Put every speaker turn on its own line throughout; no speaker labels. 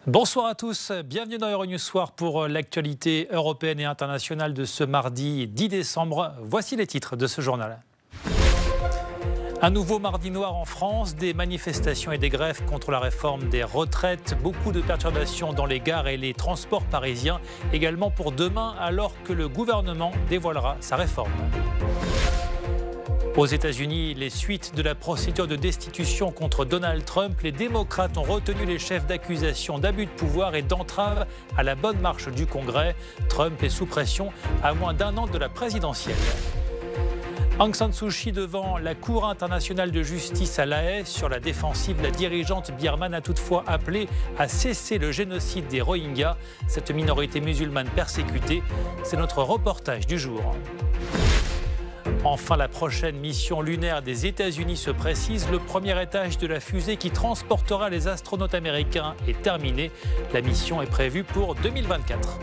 Bonsoir à tous, bienvenue dans Euronews Soir pour l'actualité européenne et internationale de ce mardi 10 décembre. Voici les titres de ce journal. Un nouveau mardi noir en France, des manifestations et des grèves contre la réforme des retraites, beaucoup de perturbations dans les gares et les transports parisiens, également pour demain alors que le gouvernement dévoilera sa réforme. Aux États-Unis, les suites de la procédure de destitution contre Donald Trump, les démocrates ont retenu les chefs d'accusation d'abus de pouvoir et d'entrave à la bonne marche du Congrès. Trump est sous pression à moins d'un an de la présidentielle. Aung San Suu Kyi devant la Cour internationale de justice à La Haye. Sur la défensive, la dirigeante birmane a toutefois appelé à cesser le génocide des Rohingyas, cette minorité musulmane persécutée. C'est notre reportage du jour. Enfin, la prochaine mission lunaire des États-Unis se précise. Le premier étage de la fusée qui transportera les astronautes américains est terminé. La mission est prévue pour 2024.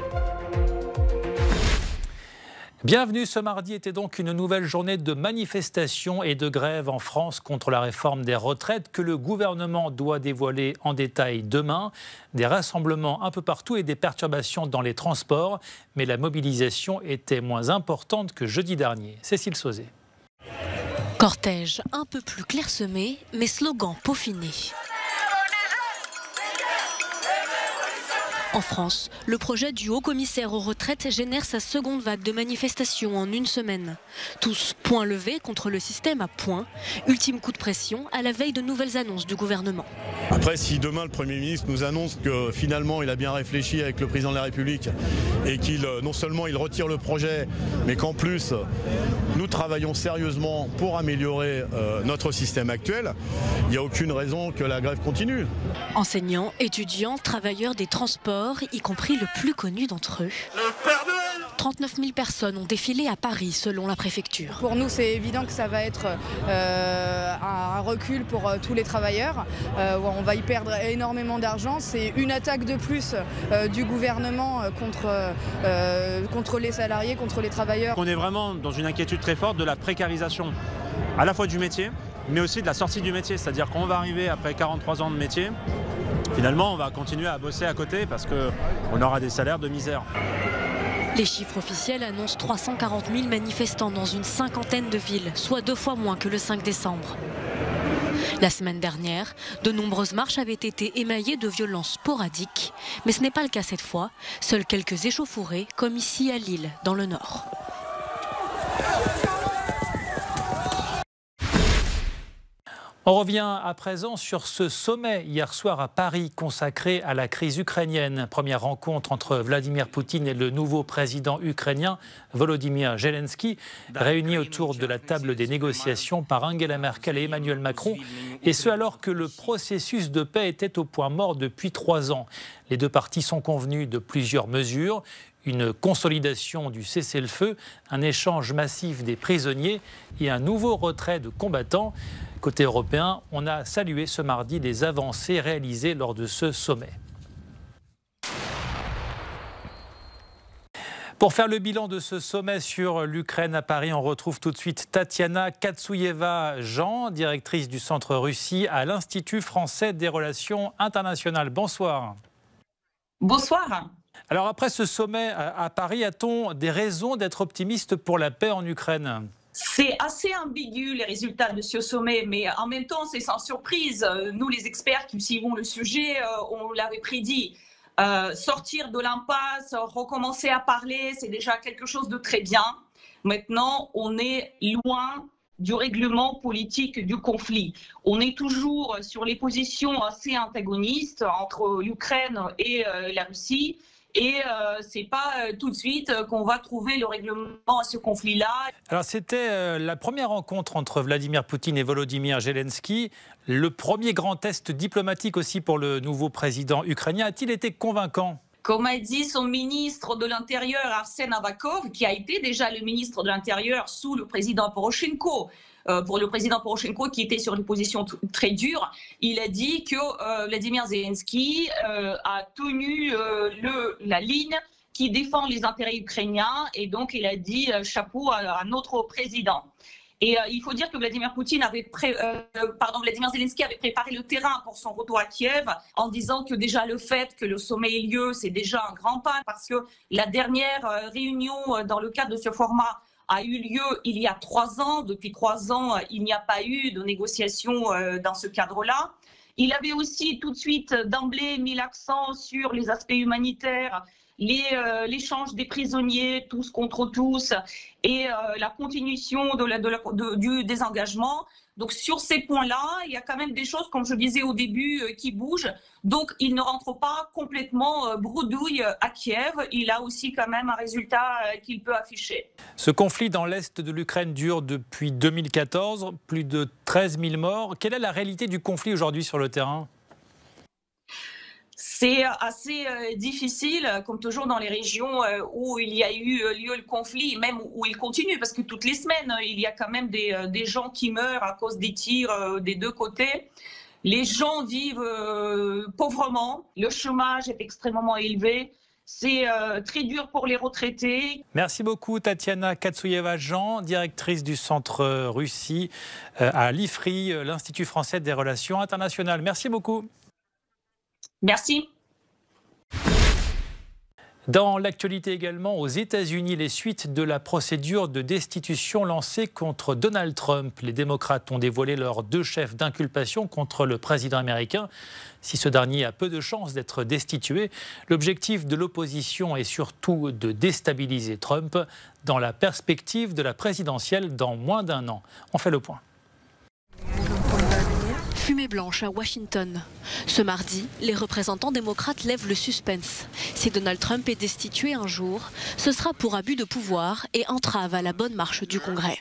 Bienvenue, ce mardi était donc une nouvelle journée de manifestations et de grèves en France contre la réforme des retraites que le gouvernement doit dévoiler en détail demain. Des rassemblements un peu partout et des perturbations dans les transports, mais la mobilisation était moins importante que jeudi dernier. Cécile Sauzet.
Cortège un peu plus clairsemé, mais slogan peaufiné. En France, le projet du haut-commissaire aux retraites génère sa seconde vague de manifestations en une semaine. Tous point levé contre le système à points. Ultime coup de pression à la veille de nouvelles annonces du gouvernement.
Après, si demain le Premier ministre nous annonce que finalement il a bien réfléchi avec le Président de la République et qu'il non seulement il retire le projet, mais qu'en plus nous travaillons sérieusement pour améliorer notre système actuel, il n'y a aucune raison que la grève continue.
Enseignants, étudiants, travailleurs des transports, y compris le plus connu d'entre eux. 39 000 personnes ont défilé à Paris, selon la préfecture.
Pour nous, c'est évident que ça va être un recul pour tous les travailleurs. On va y perdre énormément d'argent. C'est une attaque de plus du gouvernement contre les salariés, contre les travailleurs.
On est vraiment dans une inquiétude très forte de la précarisation, à la fois du métier, mais aussi de la sortie du métier. C'est-à-dire qu'on va arriver après 43 ans de métier, finalement on va continuer à bosser à côté parce qu'on aura des salaires de misère.
Les chiffres officiels annoncent 340 000 manifestants dans une cinquantaine de villes, soit 2 fois moins que le 5 décembre. La semaine dernière, de nombreuses marches avaient été émaillées de violences sporadiques, mais ce n'est pas le cas cette fois. Seuls quelques échauffourées, comme ici à Lille, dans le Nord.
On revient à présent sur ce sommet hier soir à Paris consacré à la crise ukrainienne. Première rencontre entre Vladimir Poutine et le nouveau président ukrainien Volodymyr Zelensky, réunis autour de la table des négociations par Angela Merkel et Emmanuel Macron, et ce alors que le processus de paix était au point mort depuis 3 ans. Les deux parties sont convenues de plusieurs mesures. Une consolidation du cessez-le-feu, un échange massif des prisonniers et un nouveau retrait de combattants. Côté européen, on a salué ce mardi les avancées réalisées lors de ce sommet. Pour faire le bilan de ce sommet sur l'Ukraine à Paris, on retrouve tout de suite Tatiana Katsouyeva-Jean, directrice du Centre Russie à l'Institut français des relations internationales. Bonsoir.
Bonsoir.
Alors après ce sommet à Paris, a-t-on des raisons d'être optimiste pour la paix en Ukraine ?
C'est assez ambigu les résultats de ce sommet, mais en même temps c'est sans surprise. Nous les experts qui suivons le sujet, on l'avait prédit. Sortir de l'impasse, recommencer à parler, c'est déjà quelque chose de très bien. Maintenant, on est loin du règlement politique du conflit. On est toujours sur les positions assez antagonistes entre l'Ukraine et la Russie. Et ce n'est pas tout de suite qu'on va trouver le règlement à ce conflit-là.
Alors c'était la première rencontre entre Vladimir Poutine et Volodymyr Zelensky. Le premier grand test diplomatique aussi pour le nouveau président ukrainien. A-t-il été convaincant ?
Comme a dit son ministre de l'Intérieur, Arsène Avakov, qui a été déjà le ministre de l'Intérieur sous le président Porochenko, pour le président Porochenko qui était sur une position très dure, il a dit que Vladimir Zelensky a tenu la ligne qui défend les intérêts ukrainiens et donc il a dit chapeau à notre président. Et il faut dire que Vladimir Zelensky avait préparé le terrain pour son retour à Kiev en disant que déjà le fait que le sommet ait lieu, c'est déjà un grand pas parce que la dernière réunion dans le cadre de ce format a eu lieu il y a 3 ans. Depuis 3 ans, il n'y a pas eu de négociation dans ce cadre-là. Il avait aussi tout de suite d'emblée mis l'accent sur les aspects humanitaires, l'échange des prisonniers, tous contre tous, et la continuation du désengagement. Donc sur ces points-là, il y a quand même des choses, comme je disais au début, qui bougent. Donc il ne rentre pas complètement bredouille à Kiev. Il a aussi quand même un résultat qu'il peut afficher.
Ce conflit dans l'est de l'Ukraine dure depuis 2014, plus de 13 000 morts. Quelle est la réalité du conflit aujourd'hui sur le terrain ?
C'est assez difficile, comme toujours dans les régions où il y a eu lieu le conflit, même où il continue, parce que toutes les semaines, il y a quand même des gens qui meurent à cause des tirs des deux côtés. Les gens vivent pauvrement, le chômage est extrêmement élevé. C'est très dur pour les retraités.
Merci beaucoup Tatiana Katsuyeva-Jean, directrice du Centre Russie à l'IFRI, l'Institut français des relations internationales. Merci beaucoup.
Merci.
Dans l'actualité également, aux États-Unis, les suites de la procédure de destitution lancée contre Donald Trump. Les démocrates ont dévoilé leurs 2 chefs d'inculpation contre le président américain. Si ce dernier a peu de chances d'être destitué, l'objectif de l'opposition est surtout de déstabiliser Trump dans la perspective de la présidentielle dans moins d'1 an. On fait le point.
Fumée blanche à Washington. Ce mardi, les représentants démocrates lèvent le suspense. Si Donald Trump est destitué un jour, ce sera pour abus de pouvoir et entrave à la bonne marche du Congrès.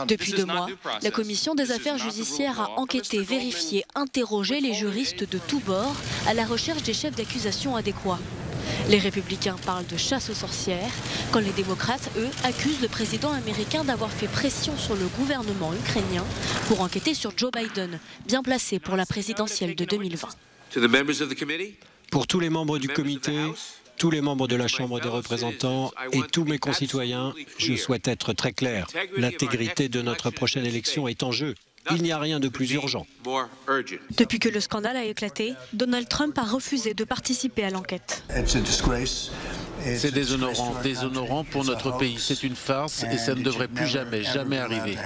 Depuis 2 mois, la Commission des affaires judiciaires a enquêté, vérifié, interrogé les juristes de tous bords à la recherche des chefs d'accusation adéquats. Les républicains parlent de chasse aux sorcières, quand les démocrates, eux, accusent le président américain d'avoir fait pression sur le gouvernement ukrainien pour enquêter sur Joe Biden, bien placé pour la présidentielle de 2020.
Pour tous les membres du comité, tous les membres de la Chambre des représentants et tous mes concitoyens, je souhaite être très clair. L'intégrité de notre prochaine élection est en jeu. Il n'y a rien de plus urgent.
Depuis que le scandale a éclaté, Donald Trump a refusé de participer à l'enquête.
C'est déshonorant pour notre pays. C'est une farce et ça ne devrait plus jamais arriver.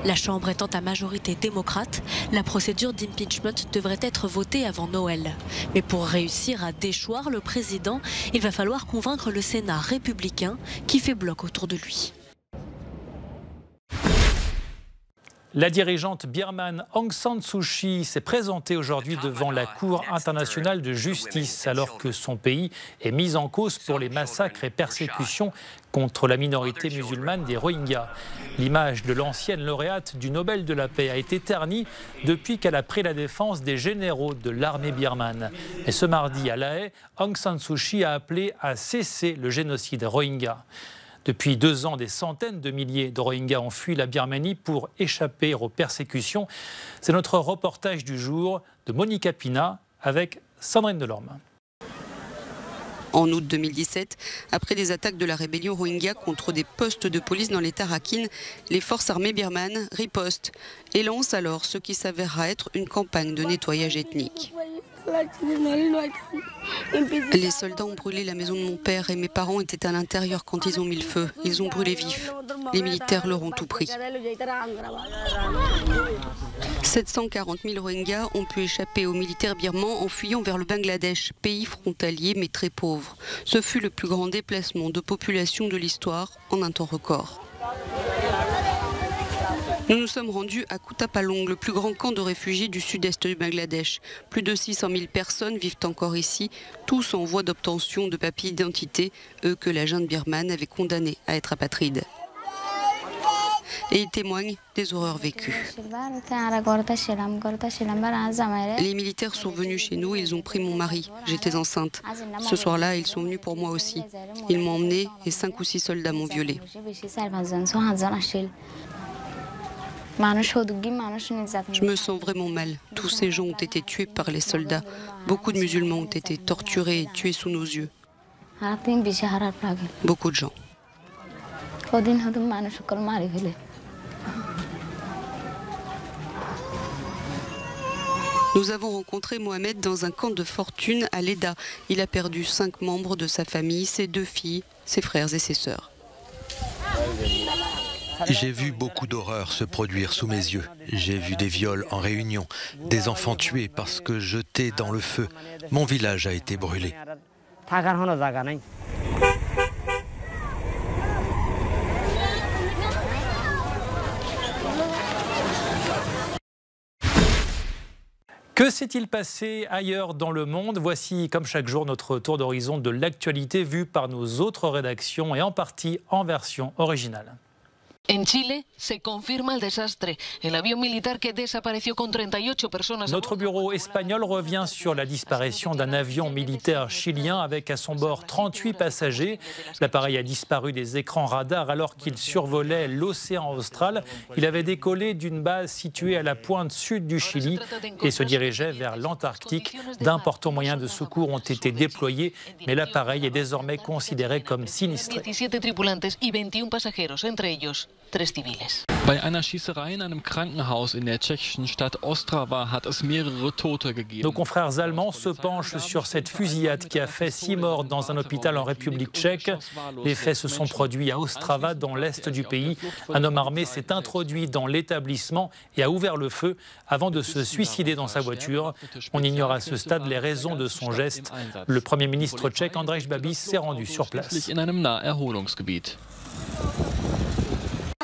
La Chambre étant à majorité démocrate, la procédure d'impeachment devrait être votée avant Noël. Mais pour réussir à déchoir le président, il va falloir convaincre le Sénat républicain qui fait bloc autour de lui.
La dirigeante birmane Aung San Suu Kyi s'est présentée aujourd'hui devant la Cour internationale de justice alors que son pays est mis en cause pour les massacres et persécutions contre la minorité musulmane des Rohingyas. L'image de l'ancienne lauréate du Nobel de la paix a été ternie depuis qu'elle a pris la défense des généraux de l'armée birmane. Et ce mardi à La Haye, Aung San Suu Kyi a appelé à cesser le génocide Rohingya. Depuis 2 ans, des centaines de milliers de Rohingyas ont fui la Birmanie pour échapper aux persécutions. C'est notre reportage du jour de Monica Pina avec Sandrine Delorme.
En août 2017, après des attaques de la rébellion Rohingya contre des postes de police dans l'État Rakhine, les forces armées birmanes ripostent et lancent alors ce qui s'avérera être une campagne de nettoyage ethnique. Les soldats ont brûlé la maison de mon père et mes parents étaient à l'intérieur quand ils ont mis le feu. Ils ont brûlé vifs. Les militaires leur ont tout pris. 740 000 Rohingyas ont pu échapper aux militaires birmans en fuyant vers le Bangladesh, pays frontalier mais très pauvre. Ce fut le plus grand déplacement de population de l'histoire en un temps record. Nous nous sommes rendus à Kutupalong, le plus grand camp de réfugiés du sud-est du Bangladesh. Plus de 600 000 personnes vivent encore ici, tous en voie d'obtention de papiers d'identité, eux que la junte birmane avait condamnés à être apatrides. Et ils témoignent des horreurs vécues. Les militaires sont venus chez nous, ils ont pris mon mari. J'étais enceinte. Ce soir-là, ils sont venus pour moi aussi. Ils m'ont emmenée et 5 ou 6 soldats m'ont violée. Je me sens vraiment mal. Tous ces gens ont été tués par les soldats. Beaucoup de musulmans ont été torturés et tués sous nos yeux. Beaucoup de gens. Nous avons rencontré Mohamed dans un camp de fortune à Leda. Il a perdu 5 membres de sa famille, ses 2 filles, ses frères et ses sœurs.
J'ai vu beaucoup d'horreurs se produire sous mes yeux. J'ai vu des viols en Réunion, des enfants tués parce que jetés dans le feu. Mon village a été brûlé.
Que s'est-il passé ailleurs dans le monde? Voici, comme chaque jour, notre tour d'horizon de l'actualité vue par nos autres rédactions et en partie en version originale.
En Chile, se confirma el desastre. El avión militar que desapareció con 38 personas.
Notre bureau espagnol revient sur la disparition d'un avion militaire chilien avec à son bord 38 passagers. L'appareil a disparu des écrans radars alors qu'il survolait l'océan austral. Il avait décollé d'une base située à la pointe sud du Chili et se dirigeait vers l'Antarctique. D'importants moyens de secours ont été déployés, mais l'appareil est désormais considéré comme sinistré.
17 tripulantes y 21 pasajeros, entre ellos 3 civiles.
Bei einer Schießerei in einem Krankenhaus in der tschechischen Stadt Ostrava hat es mehrere Tote gegeben.
Nos confrères allemands se penchent sur cette fusillade qui a fait 6 morts dans un hôpital en République tchèque. Les faits se sont produits à Ostrava, dans l'est du pays. Un homme armé s'est introduit dans l'établissement et a ouvert le feu avant de se suicider dans sa voiture. On ignore à ce stade les raisons de son geste. Le Premier ministre tchèque Andrej Babiš s'est rendu sur place.
In einem Naherholungsgebiet.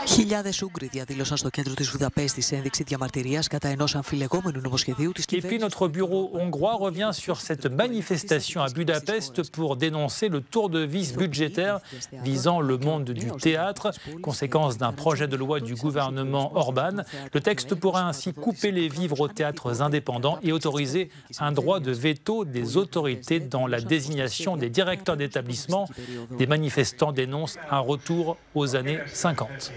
Χιλιάδες Ούγγροι διαδήλωσαν στο κέντρο της Βουδαπέστης σε ένδειξη διαμαρτυρίας κατά ενός αμφιλεγόμενου νομοσχεδίου της
κυβέρνησης. Et puis notre bureau hongrois revient sur cette manifestation à Budapest pour dénoncer le tour de vis budgétaire visant le monde du théâtre, conséquence d'un projet de loi du gouvernement Orban. Le texte pourrait ainsi couper les vivres aux théâtres indépendants et autoriser un droit de veto des autorités dans la désignation des directeurs d'établissement. Des manifestants dénoncent un retour aux années 50.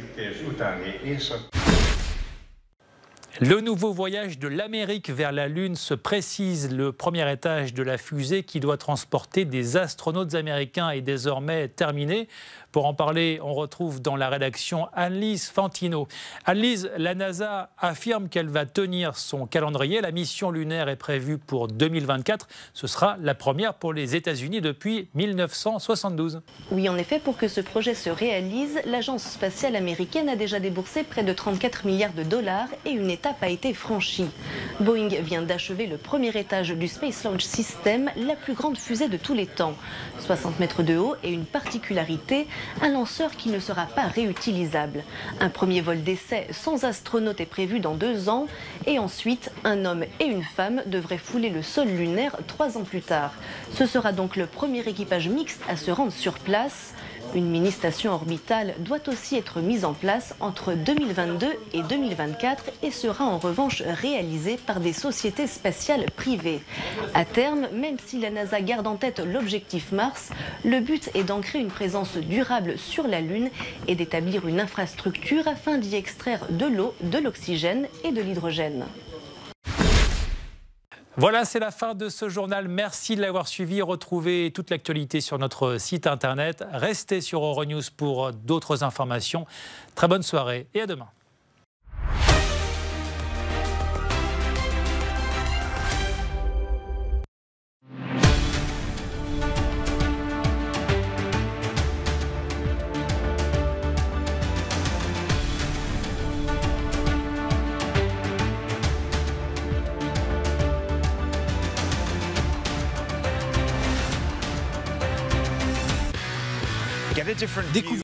Le nouveau voyage de l'Amérique vers la Lune se précise. Le premier étage de la fusée qui doit transporter des astronautes américains est désormais terminé. Pour en parler, on retrouve dans la rédaction Anne-Lise Fantino. Anne-Lise, la NASA affirme qu'elle va tenir son calendrier. La mission lunaire est prévue pour 2024. Ce sera la première pour les États-Unis depuis 1972.
Oui, en effet, pour que ce projet se réalise, l'agence spatiale américaine a déjà déboursé près de 34 milliards de dollars et une étape a été franchie. Boeing vient d'achever le premier étage du Space Launch System, la plus grande fusée de tous les temps. 60 mètres de haut et une particularité, un lanceur qui ne sera pas réutilisable. Un premier vol d'essai sans astronaute est prévu dans 2 ans et ensuite un homme et une femme devraient fouler le sol lunaire 3 ans plus tard. Ce sera donc le premier équipage mixte à se rendre sur place. Une mini-station orbitale doit aussi être mise en place entre 2022 et 2024 et sera en revanche réalisée par des sociétés spatiales privées. À terme, même si la NASA garde en tête l'objectif Mars, le but est d'ancrer une présence durable sur la Lune et d'établir une infrastructure afin d'y extraire de l'eau, de l'oxygène et de l'hydrogène.
Voilà, c'est la fin de ce journal. Merci de l'avoir suivi. Retrouvez toute l'actualité sur notre site internet. Restez sur Euronews pour d'autres informations. Très bonne soirée et à demain.
Découvrez